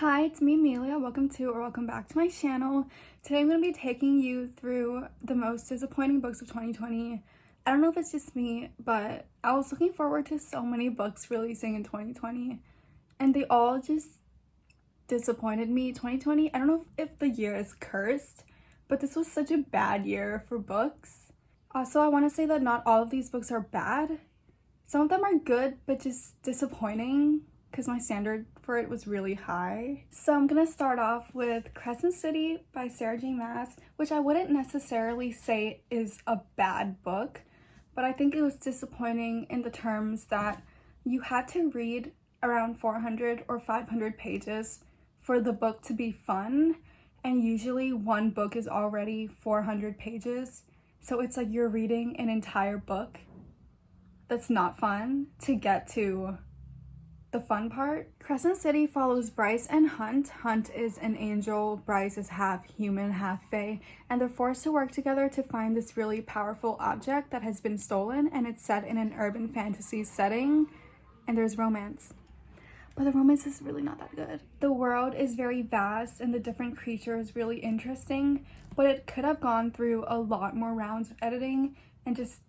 Hi, it's me, Amelia. Welcome back to my channel. Today I'm going to be taking you through the most disappointing books of 2020. I don't know if it's just me, but I was looking forward to so many books releasing in 2020, and they all just disappointed me. 2020, I don't know if the year is cursed, but this was such a bad year for books. Also, I want to say that not all of these books are bad. Some of them are good, but just disappointing, because my standard for it was really high. So I'm gonna start off with Crescent City by Sarah J Maas, which I wouldn't necessarily say is a bad book, but I think it was disappointing in the terms that you had to read around 400 or 500 pages for the book to be fun, and usually one book is already 400 pages, so it's like you're reading an entire book that's not fun to get to the fun part. Crescent City follows Bryce and Hunt. Hunt is an angel, Bryce is half human, half fae, and they're forced to work together to find this really powerful object that has been stolen, and it's set in an urban fantasy setting, and there's romance. But the romance is really not that good. The world is very vast and the different creatures really interesting, but it could have gone through a lot more rounds of editing and just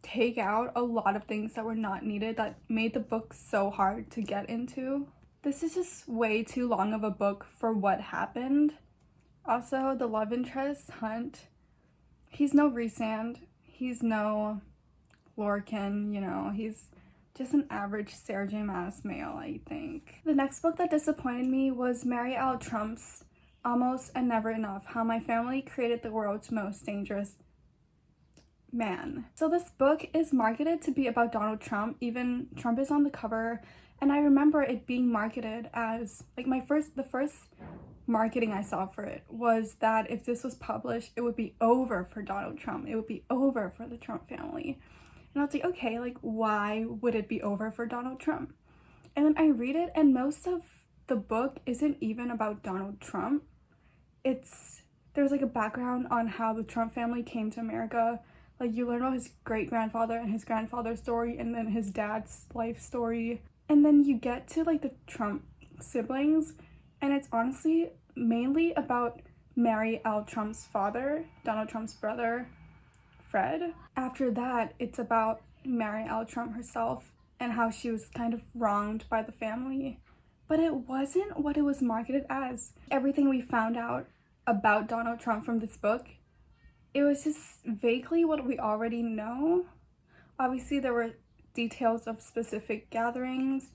take out a lot of things that were not needed that made the book so hard to get into. This is just way too long of a book for what happened. Also, the love interest, Hunt, he's no Rhysand, he's no Lorcan, he's just an average Sarah J Maas male, I think. The next book that disappointed me was Marielle Trump's Almost and Never Enough, How My Family Created the World's Most Dangerous Man. So this book is marketed to be about Donald Trump. Even Trump is on the cover, and I remember it being marketed as like the first marketing I saw for it was that if this was published, it would be over for Donald Trump. It would be over for the Trump family. And I was like, okay, like why would it be over for Donald Trump? And then I read it, and most of the book isn't even about Donald Trump. There's like a background on how the Trump family came to America. Like, you learn about his great-grandfather and his grandfather's story, and then his dad's life story. And then you get to, like, the Trump siblings, and it's honestly mainly about Marielle Trump's father, Donald Trump's brother, Fred. After that, it's about Marielle Trump herself and how she was kind of wronged by the family. But it wasn't what it was marketed as. Everything we found out about Donald Trump from this book, it was just vaguely what we already know. Obviously, there were details of specific gatherings,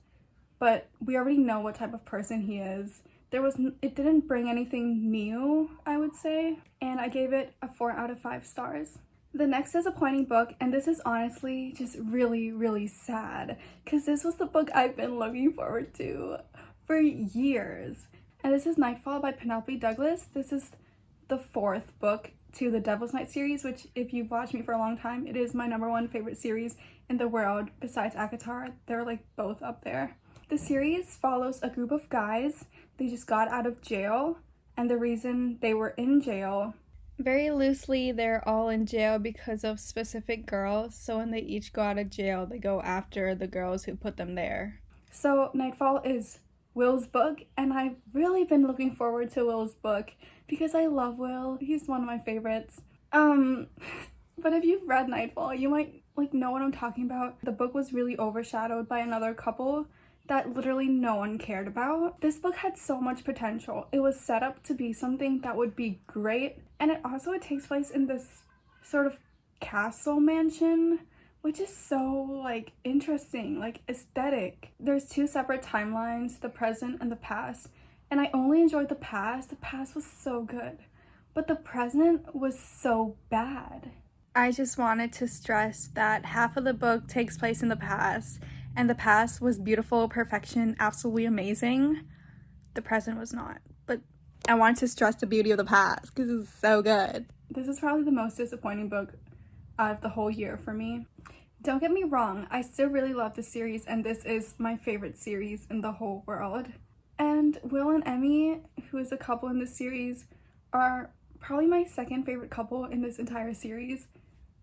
but we already know what type of person he is. It didn't bring anything new, I would say, and I gave it a 4 out of 5 stars. The next disappointing book, and this is honestly just really, really sad, because this was the book I've been looking forward to for years. And this is Nightfall by Penelope Douglas. This is the 4th book to the Devil's Night series, which, if you've watched me for a long time, it is my #1 favorite series in the world besides ACOTAR. They're like both up there. The series follows a group of guys. They just got out of jail, and the reason they were in jail, very loosely, they're all in jail because of specific girls, so when they each go out of jail, they go after the girls who put them there. So Nightfall is Will's book, and I've really been looking forward to Will's book because I love Will. He's one of my favorites. But if you've read Nightfall, you might know what I'm talking about. The book was really overshadowed by another couple that literally no one cared about. This book had so much potential. It was set up to be something that would be great, and it takes place in this sort of castle mansion, which is so interesting, aesthetic. There's 2 separate timelines, the present and the past, and I only enjoyed the past. The past was so good, but the present was so bad. I just wanted to stress that half of the book takes place in the past, and the past was beautiful, perfection, absolutely amazing. The present was not, but I wanted to stress the beauty of the past because it's so good. This is probably the most disappointing book out of the whole year for me. Don't get me wrong, I still really love the series, and this is my favorite series in the whole world. And Will and Emmy, who is a couple in this series, are probably my second favorite couple in this entire series.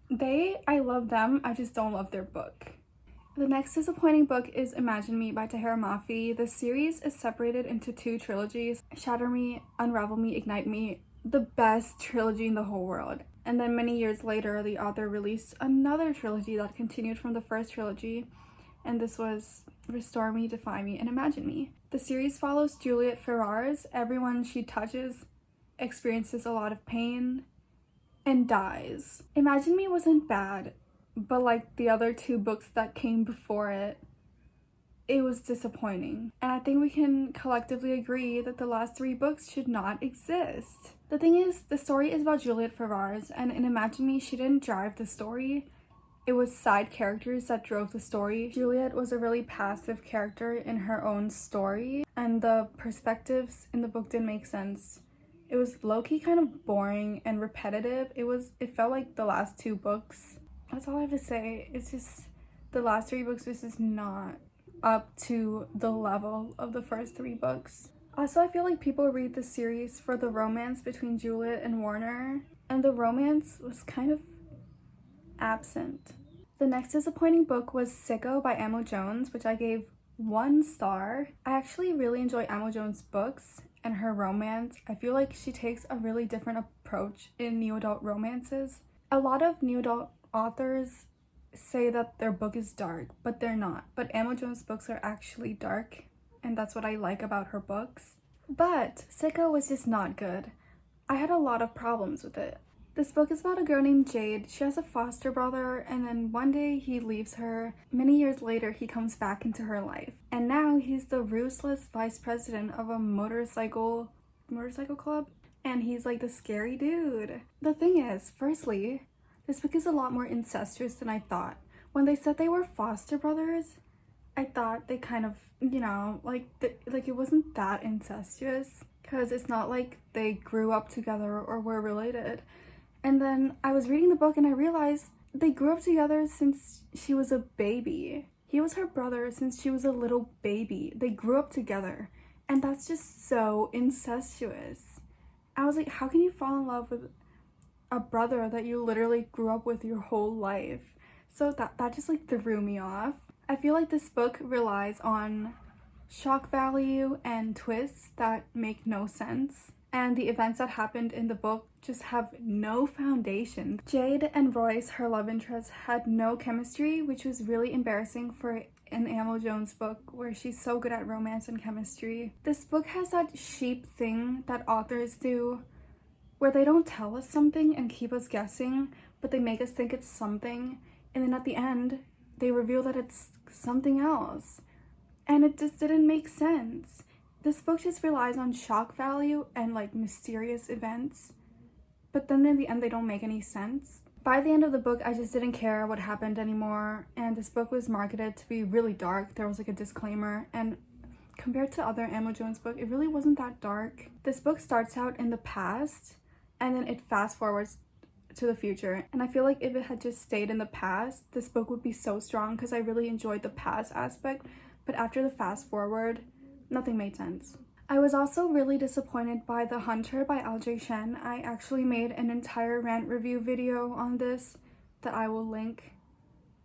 I love them, I just don't love their book. The next disappointing book is Imagine Me by Tahira Mafi. The series is separated into 2 trilogies, Shatter Me, Unravel Me, Ignite Me, the best trilogy in the whole world. And then many years later, the author released another trilogy that continued from the first trilogy, and this was Restore Me, Defy Me, and Imagine Me. The series follows Juliet Ferrars. Everyone she touches experiences a lot of pain and dies. Imagine Me wasn't bad, but like the other 2 books that came before it, it was disappointing. And I think we can collectively agree that the last 3 books should not exist. The thing is, the story is about Juliet Ferrars, and in Imagine Me, she didn't drive the story. It was side characters that drove the story. Juliet was a really passive character in her own story, and the perspectives in the book didn't make sense. It was low-key kind of boring and repetitive. It felt like the last 2 books. That's all I have to say. It's just the last 3 books was just not up to the level of the first 3 books. Also, I feel like people read the series for the romance between Juliet and Warner, and the romance was kind of absent. The next disappointing book was Sicko by Amo Jones, which I gave 1 star. I actually really enjoy Amo Jones' books and her romance. I feel like she takes a really different approach in new adult romances. A lot of new adult authors say that their book is dark, but they're not. But Amo Jones' books are actually dark, and that's what I like about her books. But Sicko was just not good. I had a lot of problems with it. This book is about a girl named Jade. She has a foster brother, and then one day he leaves her. Many years later, he comes back into her life. And now he's the ruthless vice president of a motorcycle club. And he's like the scary dude. The thing is, firstly, this book is a lot more incestuous than I thought. When they said they were foster brothers, I thought they kind of, like it wasn't that incestuous, because it's not like they grew up together or were related. And then I was reading the book and I realized they grew up together since she was a baby. He was her brother since she was a little baby. They grew up together, and that's just so incestuous. I was like, how can you fall in love with a brother that you literally grew up with your whole life? So that just like threw me off. I feel like this book relies on shock value and twists that make no sense, and the events that happened in the book just have no foundation. Jade and Royce, her love interest, had no chemistry, which was really embarrassing for an Amo Jones book where she's so good at romance and chemistry. This book has that sheep thing that authors do, where they don't tell us something and keep us guessing, but they make us think it's something, and then at the end, they reveal that it's something else. And it just didn't make sense. This book just relies on shock value and like mysterious events, but then in the end, they don't make any sense. By the end of the book, I just didn't care what happened anymore, and this book was marketed to be really dark. There was like a disclaimer, and compared to other Amo Jones books, it really wasn't that dark. This book starts out in the past, and then it fast forwards to the future. And I feel like if it had just stayed in the past, this book would be so strong because I really enjoyed the past aspect. But after the fast forward, nothing made sense. I was also really disappointed by The Hunter by LJ Shen. I actually made an entire rant review video on this that I will link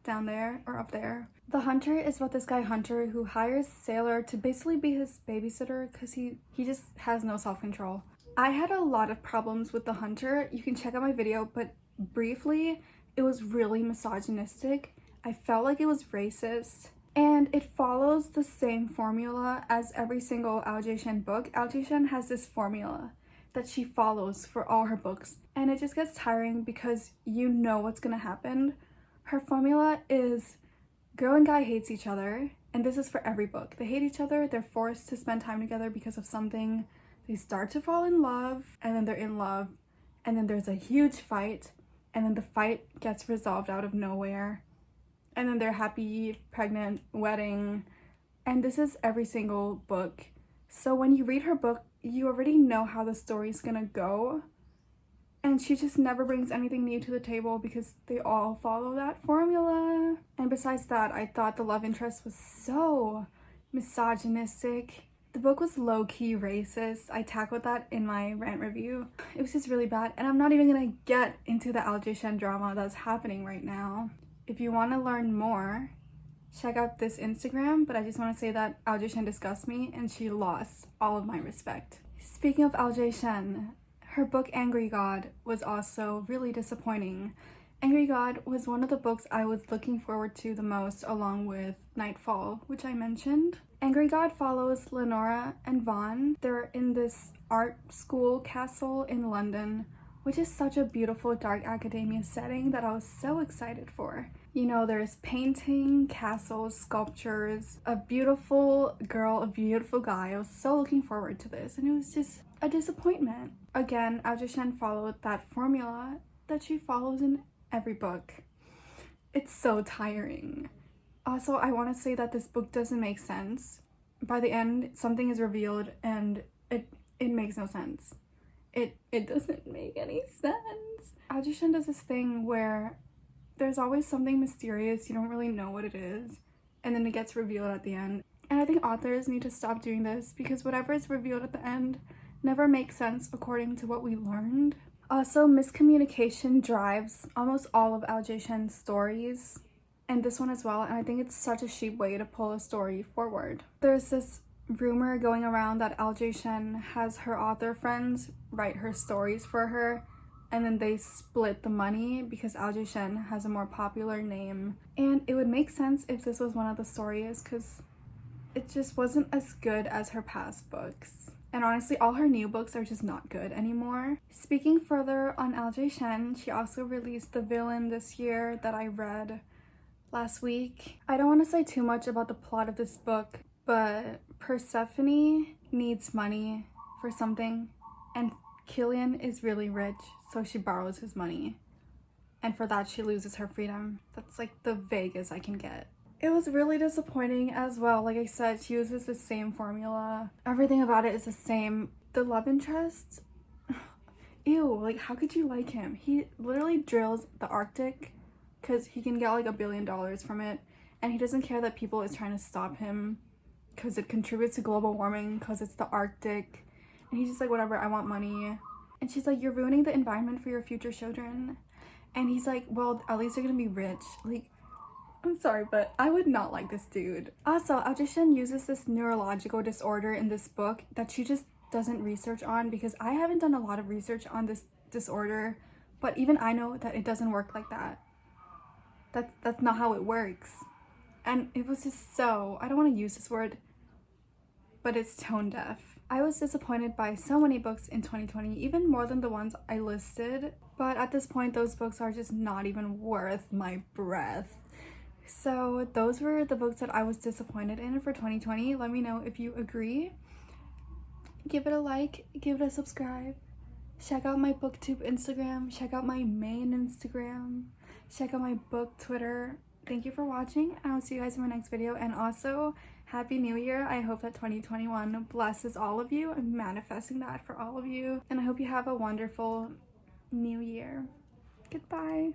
down there or up there. The Hunter is about this guy Hunter who hires Sailor to basically be his babysitter because he just has no self-control. I had a lot of problems with The Hunter. You can check out my video, but briefly, it was really misogynistic. I felt like it was racist. And it follows the same formula as every single LJ Shen book. LJ Shen has this formula that she follows for all her books, and it just gets tiring because you know what's gonna happen. Her formula is girl and guy hates each other, and this is for every book. They hate each other, they're forced to spend time together because of something. They start to fall in love, and then they're in love, and then there's a huge fight, and then the fight gets resolved out of nowhere. And then they're happy, pregnant, wedding. And this is every single book. So when you read her book, you already know how the story's gonna go. And she just never brings anything new to the table because they all follow that formula. And besides that, I thought the love interest was so misogynistic. The book was low-key racist. I tackled that in my rant review. It was just really bad. And I'm not even gonna get into the LJ Shen drama that's happening right now. If you want to learn more, check out this Instagram, but I just want to say that Aljay Shen disgusts me and she lost all of my respect. Speaking of Aljay Shen, her book Angry God was also really disappointing. Angry God was one of the books I was looking forward to the most, along with Nightfall, which I mentioned. Angry God follows Lenora and Vaughn. They're in this art school castle in London, which is such a beautiful dark academia setting that I was so excited for. You know, there's painting, castles, sculptures, a beautiful girl, a beautiful guy. I was so looking forward to this, and it was just a disappointment. Again, Aljay Shen followed that formula that she follows in every book. It's so tiring. Also, I want to say that this book doesn't make sense. By the end, something is revealed and it makes no sense. It doesn't make any sense. Aljay Shen does this thing where there's always something mysterious, you don't really know what it is, and then it gets revealed at the end. And I think authors need to stop doing this because whatever is revealed at the end never makes sense according to what we learned. Also, miscommunication drives almost all of Aljay Shen's stories, and this one as well, and I think it's such a cheap way to pull a story forward. There's this rumor going around that Aljay Shen has her author friends write her stories for her, and then they split the money because Aljay Shen has a more popular name. And it would make sense if this was one of the stories because it just wasn't as good as her past books. And honestly, all her new books are just not good anymore. Speaking further on Aljay Shen, she also released The Villain this year that I read last week. I don't want to say too much about the plot of this book, but Persephone needs money for something, and Killian is really rich, so she borrows his money. And for that, she loses her freedom. That's like the vaguest I can get. It was really disappointing as well. Like I said, she uses the same formula. Everything about it is the same. The love interest, ew, like how could you like him? He literally drills the Arctic because he can get like $1 billion from it, and he doesn't care that people is trying to stop him because it contributes to global warming because it's the Arctic, and he's just like, whatever, I want money. And she's like, you're ruining the environment for your future children. And he's like, well, at least they're gonna be rich. Like, I'm sorry, but I would not like this dude. Also, Aljay Shen uses this neurological disorder in this book that she just doesn't research on, because I haven't done a lot of research on this disorder, but even I know that it doesn't work like that. That's not how it works. And it was just so, I don't want to use this word, but it's tone deaf. I was disappointed by so many books in 2020, even more than the ones I listed, but at this point, those books are just not even worth my breath. So those were the books that I was disappointed in for 2020. Let me know if you agree. Give it a like, give it a subscribe. Check out my booktube Instagram, check out my main Instagram, check out my book Twitter. Thank you for watching. I'll see you guys in my next video. And also, Happy New Year. I hope that 2021 blesses all of you. I'm manifesting that for all of you. And I hope you have a wonderful new year. Goodbye.